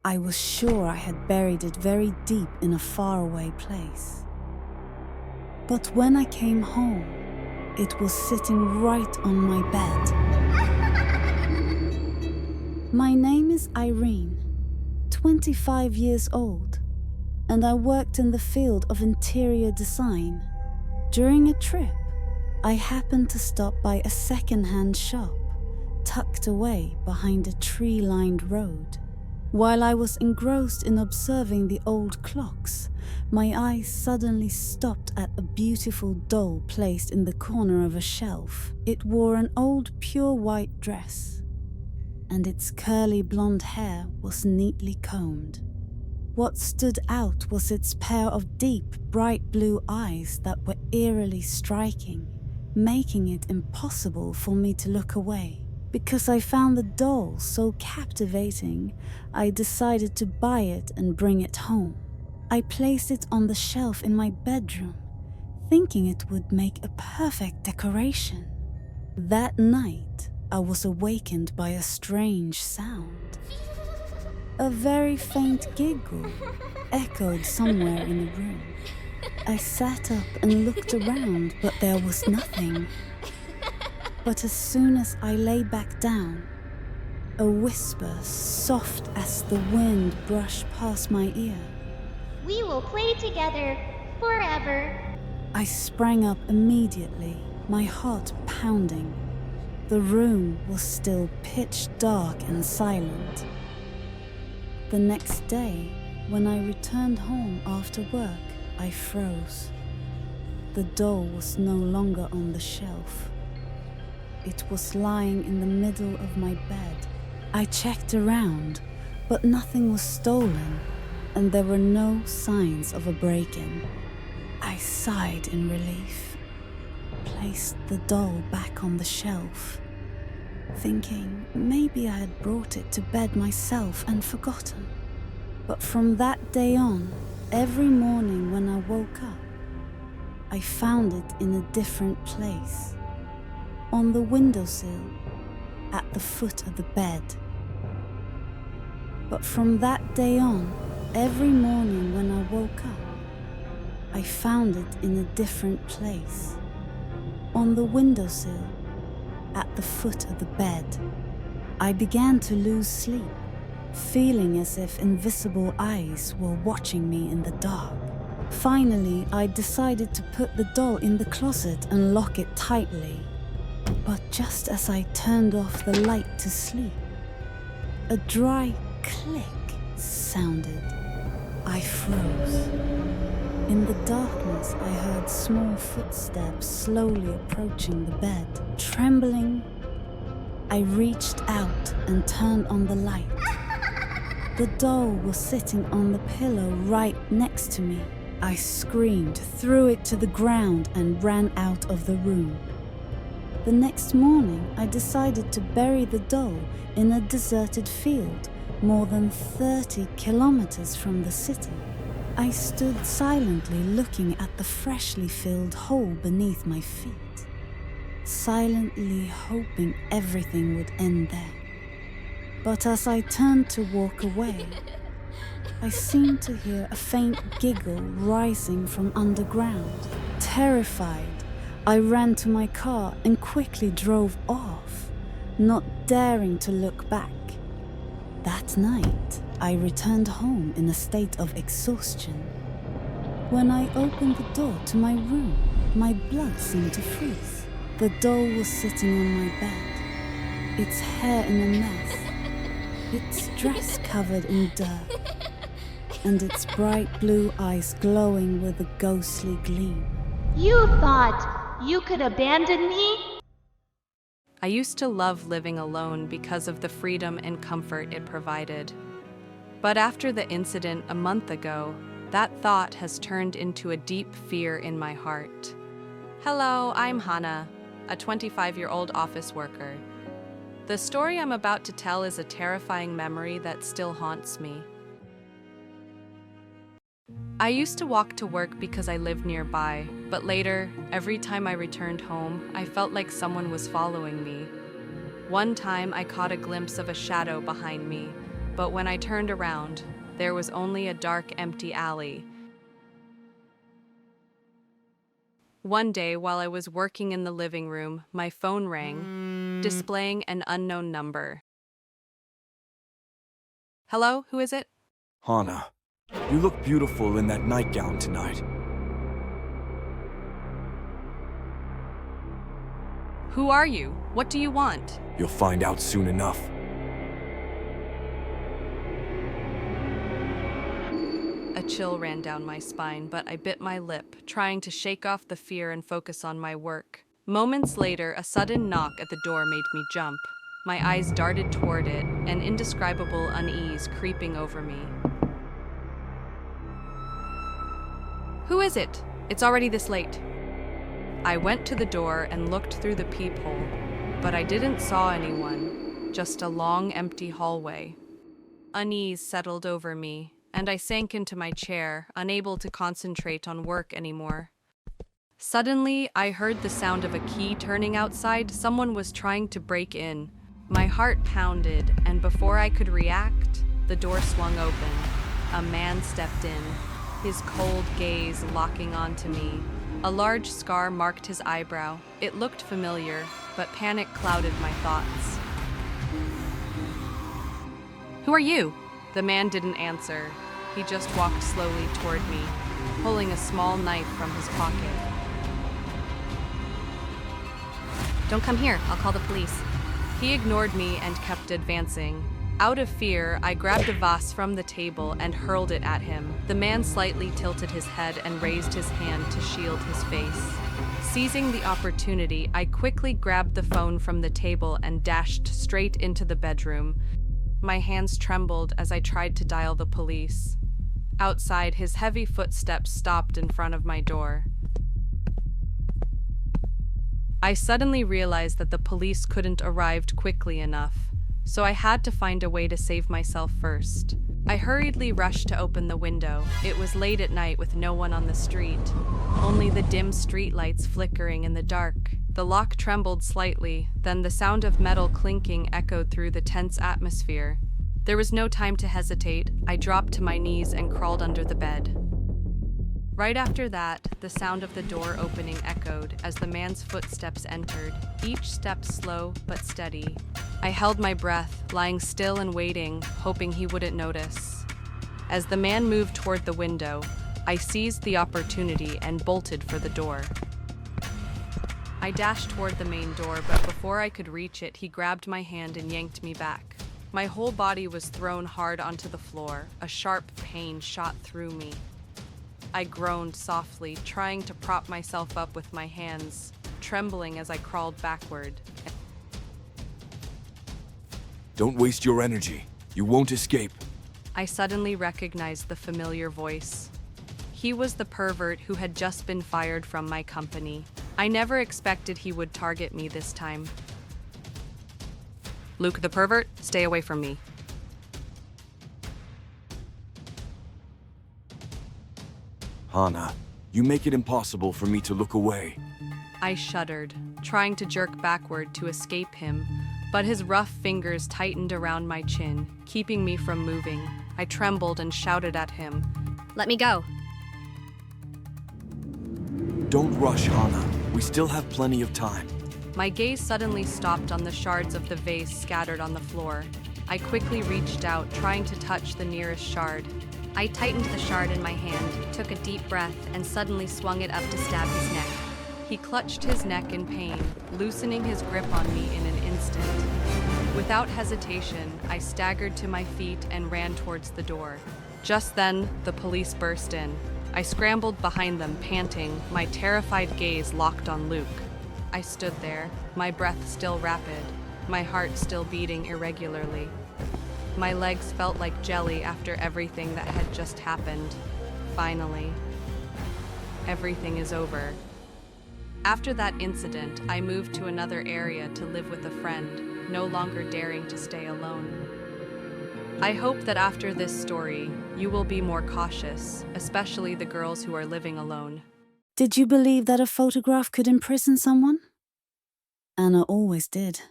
I was sure I had buried it very deep in a faraway place. But when I came home, it was sitting right on my bed. My name is Irene, 25 years old, and I worked in the field of interior design. During a trip, I happened to stop by a second-hand shop tucked away behind a tree-lined road. While I was engrossed in observing the old clocks, my eyes suddenly stopped at a beautiful doll placed in the corner of a shelf. It wore an old pure white dress, and its curly blonde hair was neatly combed. What stood out was its pair of deep, bright blue eyes that were eerily striking, making it impossible for me to look away. Because I found the doll so captivating, I decided to buy it and bring it home. I placed it on the shelf in my bedroom, thinking it would make a perfect decoration. That night, I was awakened by a strange sound. A very faint giggle echoed somewhere in the room. I sat up and looked around, but there was nothing. But as soon as I lay back down, a whisper soft as the wind brushed past my ear. We will play together forever. I sprang up immediately, my heart pounding. The room was still pitch dark and silent. The next day, when I returned home after work, I froze. The doll was no longer on the shelf. It was lying in the middle of my bed. I checked around, but nothing was stolen, and there were no signs of a break-in. I sighed in relief, placed the doll back on the shelf, thinking maybe I had brought it to bed myself and forgotten. But from that day on, every morning when I woke up, I found it in a different place. On the windowsill, at the foot of the bed. But from that day on, every morning when I woke up, I found it in a different place. On the windowsill, at the foot of the bed. I began to lose sleep, feeling as if invisible eyes were watching me in the dark. Finally, I decided to put the doll in the closet and lock it tightly. But just as I turned off the light to sleep, a dry click sounded. I froze. In the darkness, I heard small footsteps slowly approaching the bed. Trembling, I reached out and turned on the light. The doll was sitting on the pillow right next to me. I screamed, threw it to the ground, and ran out of the room. The next morning, I decided to bury the doll in a deserted field, more than 30 kilometers from the city. I stood silently looking at the freshly filled hole beneath my feet, silently hoping everything would end there. But as I turned to walk away, I seemed to hear a faint giggle rising from underground. Terrified, I ran to my car and quickly drove off, not daring to look back. That night, I returned home in a state of exhaustion. When I opened the door to my room, my blood seemed to freeze. The doll was sitting on my bed, its hair in a mess, its dress covered in dirt, and its bright blue eyes glowing with a ghostly gleam. You thought you could abandon me? I used to love living alone because of the freedom and comfort it provided. But after the incident a month ago, that thought has turned into a deep fear in my heart. Hello, I'm Hannah, a 25-year-old office worker. The story I'm about to tell is a terrifying memory that still haunts me. I used to walk to work because I lived nearby, but later, every time I returned home, I felt like someone was following me. One time, I caught a glimpse of a shadow behind me, but when I turned around, there was only a dark, empty alley. One day, while I was working in the living room, my phone rang, displaying an unknown number. Hello, who is it? Hana, you look beautiful in that nightgown tonight. Who are you? What do you want? You'll find out soon enough. A chill ran down my spine, but I bit my lip, trying to shake off the fear and focus on my work. Moments later, a sudden knock at the door made me jump. My eyes darted toward it, an indescribable unease creeping over me. Who is it? It's already this late. I went to the door and looked through the peephole, but I didn't saw anyone, just a long, empty hallway. Unease settled over me, and I sank into my chair, unable to concentrate on work anymore. Suddenly, I heard the sound of a key turning outside. Someone was trying to break in. My heart pounded, and before I could react, the door swung open. A man stepped in, his cold gaze locking onto me. A large scar marked his eyebrow. It looked familiar, but panic clouded my thoughts. Who are you? The man didn't answer. He just walked slowly toward me, pulling a small knife from his pocket. Don't come here, I'll call the police. He ignored me and kept advancing. Out of fear, I grabbed a vase from the table and hurled it at him. The man slightly tilted his head and raised his hand to shield his face. Seizing the opportunity, I quickly grabbed the phone from the table and dashed straight into the bedroom. My hands trembled as I tried to dial the police. Outside, his heavy footsteps stopped in front of my door. I suddenly realized that the police couldn't arrive quickly enough, so I had to find a way to save myself first. I hurriedly rushed to open the window. It was late at night with no one on the street, only the dim streetlights flickering in the dark. The lock trembled slightly, then the sound of metal clinking echoed through the tense atmosphere. There was no time to hesitate. I dropped to my knees and crawled under the bed. Right after that, the sound of the door opening echoed as the man's footsteps entered, each step slow but steady. I held my breath, lying still and waiting, hoping he wouldn't notice. As the man moved toward the window, I seized the opportunity and bolted for the door. I dashed toward the main door, but before I could reach it, he grabbed my hand and yanked me back. My whole body was thrown hard onto the floor. A sharp pain shot through me. I groaned softly, trying to prop myself up with my hands, trembling as I crawled backward. Don't waste your energy. You won't escape. I suddenly recognized the familiar voice. He was the pervert who had just been fired from my company. I never expected he would target me this time. Luke the pervert, stay away from me. Hana, you make it impossible for me to look away. I shuddered, trying to jerk backward to escape him, but his rough fingers tightened around my chin, keeping me from moving. I trembled and shouted at him, "Let me go!" Don't rush, Hana. We still have plenty of time. My gaze suddenly stopped on the shards of the vase scattered on the floor. I quickly reached out, trying to touch the nearest shard. I tightened the shard in my hand, took a deep breath, and suddenly swung it up to stab his neck. He clutched his neck in pain, loosening his grip on me in an instant. Without hesitation, I staggered to my feet and ran towards the door. Just then, the police burst in. I scrambled behind them, panting, my terrified gaze locked on Luke. I stood there, my breath still rapid, my heart still beating irregularly. My legs felt like jelly after everything that had just happened. Finally, everything is over. After that incident, I moved to another area to live with a friend, no longer daring to stay alone. I hope that after this story, you will be more cautious, especially the girls who are living alone. Did you believe that a photograph could imprison someone? Anna always did.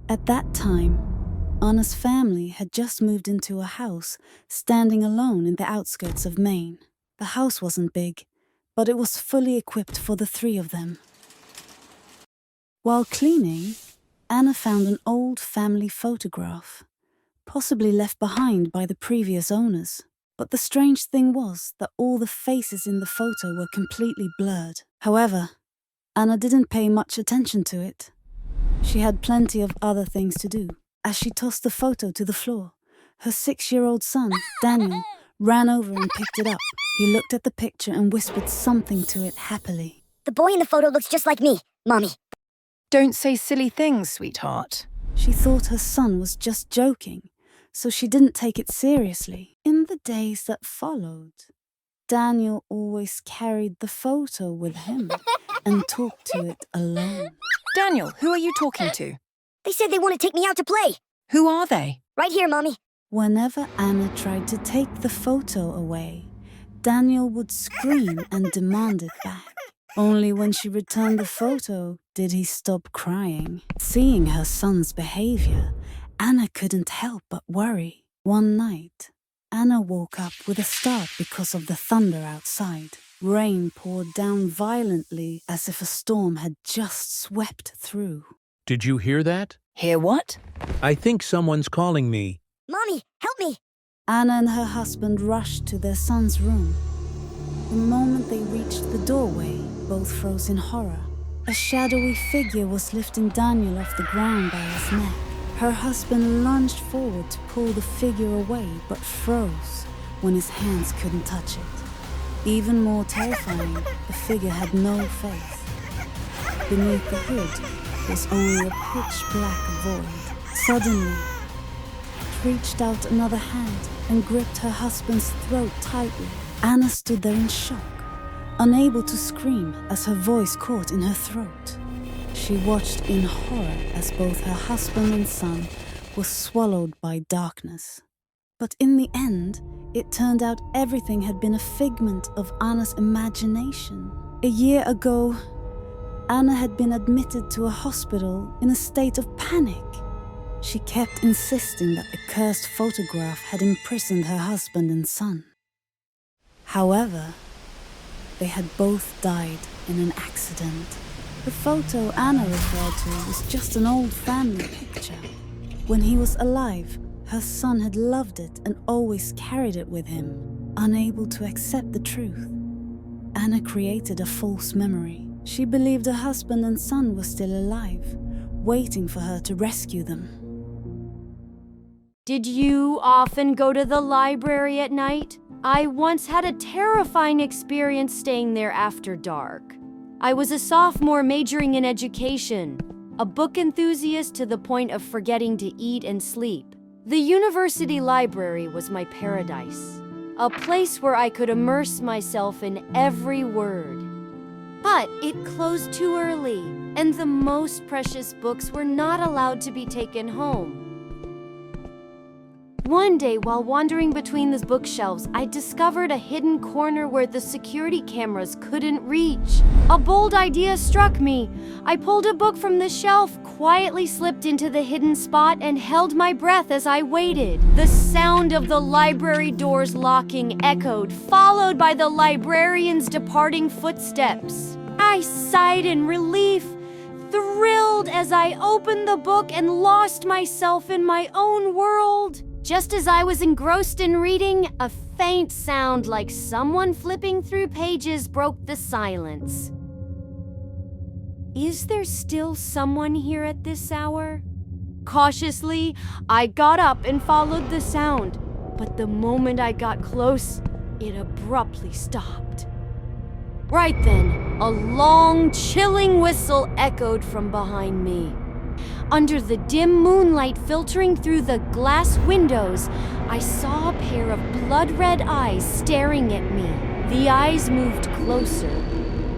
At that time, Anna's family had just moved into a house standing alone in the outskirts of Maine. The house wasn't big, but it was fully equipped for the three of them. While cleaning, Anna found an old family photograph, possibly left behind by the previous owners. But the strange thing was that all the faces in the photo were completely blurred. However, Anna didn't pay much attention to it. She had plenty of other things to do. As she tossed the photo to the floor, her 6-year-old son, Daniel, ran over and picked it up. He looked at the picture and whispered something to it happily. The boy in the photo looks just like me, Mommy. Don't say silly things, sweetheart. She thought her son was just joking, so she didn't take it seriously. In the days that followed, Daniel always carried the photo with him and talked to it alone. Daniel, who are you talking to? They said they want to take me out to play. Who are they? Right here, Mommy. Whenever Anna tried to take the photo away, Daniel would scream and demand it back. Only when she returned the photo did he stop crying. Seeing her son's behavior, Anna couldn't help but worry. One night, Anna woke up with a start because of the thunder outside. Rain poured down violently as if a storm had just swept through. Did you hear that? Hear what? I think someone's calling me. Mommy, help me. Anna and her husband rushed to their son's room. The moment they reached the doorway, both froze in horror. A shadowy figure was lifting Daniel off the ground by his neck. Her husband lunged forward to pull the figure away, but froze when his hands couldn't touch it. Even more terrifying, the figure had no face. Beneath the hood was only a pitch-black void. Suddenly, it reached out another hand and gripped her husband's throat tightly. Anna stood there in shock, unable to scream as her voice caught in her throat. She watched in horror as both her husband and son were swallowed by darkness. But in the end, it turned out everything had been a figment of Anna's imagination. A year ago, Anna had been admitted to a hospital in a state of panic. She kept insisting that the cursed photograph had imprisoned her husband and son. However, they had both died in an accident. The photo Anna referred to was just an old family picture. When he was alive, her son had loved it and always carried it with him. Unable to accept the truth, Anna created a false memory. She believed her husband and son were still alive, waiting for her to rescue them. Did you often go to the library at night? I once had a terrifying experience staying there after dark. I was a sophomore majoring in education, a book enthusiast to the point of forgetting to eat and sleep. The university library was my paradise, a place where I could immerse myself in every word. But it closed too early, and the most precious books were not allowed to be taken home. One day, while wandering between the bookshelves, I discovered a hidden corner where the security cameras couldn't reach. A bold idea struck me. I pulled a book from the shelf, quietly slipped into the hidden spot, and held my breath as I waited. The sound of the library doors locking echoed, followed by the librarian's departing footsteps. I sighed in relief, thrilled as I opened the book and lost myself in my own world. Just as I was engrossed in reading, a faint sound like someone flipping through pages broke the silence. Is there still someone here at this hour? Cautiously, I got up and followed the sound, but the moment I got close, it abruptly stopped. Right then, a long, chilling whistle echoed from behind me. Under the dim moonlight filtering through the glass windows, I saw a pair of blood-red eyes staring at me. The eyes moved closer,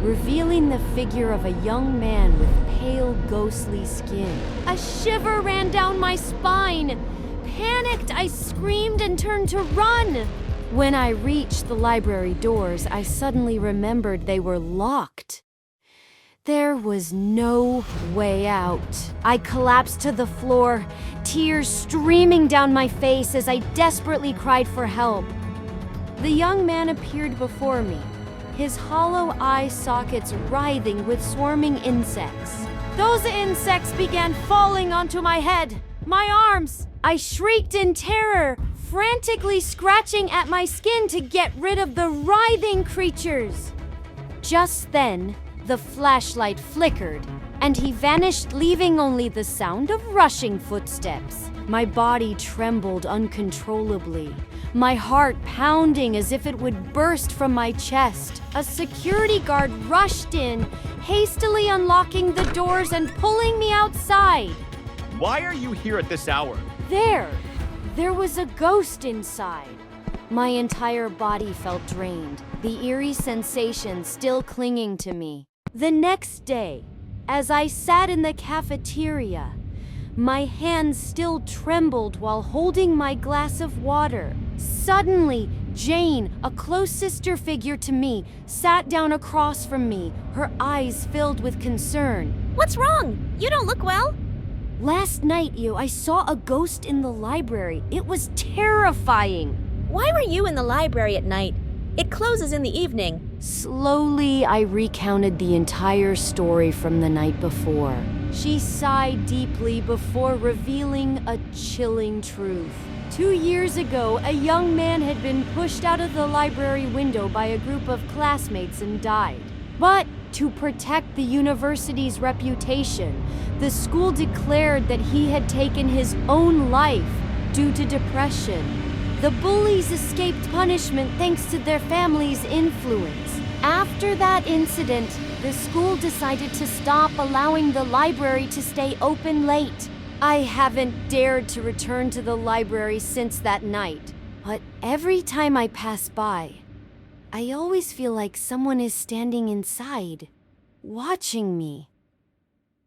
revealing the figure of a young man with pale, ghostly skin. A shiver ran down my spine. Panicked, I screamed and turned to run. When I reached the library doors, I suddenly remembered they were locked. There was no way out. I collapsed to the floor, tears streaming down my face as I desperately cried for help. The young man appeared before me, his hollow eye sockets writhing with swarming insects. Those insects began falling onto my head, my arms. I shrieked in terror, frantically scratching at my skin to get rid of the writhing creatures. Just then, the flashlight flickered, and he vanished, leaving only the sound of rushing footsteps. My body trembled uncontrollably, my heart pounding as if it would burst from my chest. A security guard rushed in, hastily unlocking the doors and pulling me outside. Why are you here at this hour? There was a ghost inside. My entire body felt drained, the eerie sensation still clinging to me. The next day, as I sat in the cafeteria, my hands still trembled while holding my glass of water. Suddenly, Jane, a close sister figure to me, sat down across from me, her eyes filled with concern. What's wrong? You don't look well. Last night, I saw a ghost in the library. It was terrifying. Why were you in the library at night? It closes in the evening. Slowly, I recounted the entire story from the night before. She sighed deeply before revealing a chilling truth. 2 years ago, a young man had been pushed out of the library window by a group of classmates and died. But to protect the university's reputation, the school declared that he had taken his own life due to depression. The bullies escaped punishment thanks to their family's influence. After that incident, the school decided to stop allowing the library to stay open late. I haven't dared to return to the library since that night, but every time I pass by, I always feel like someone is standing inside, watching me.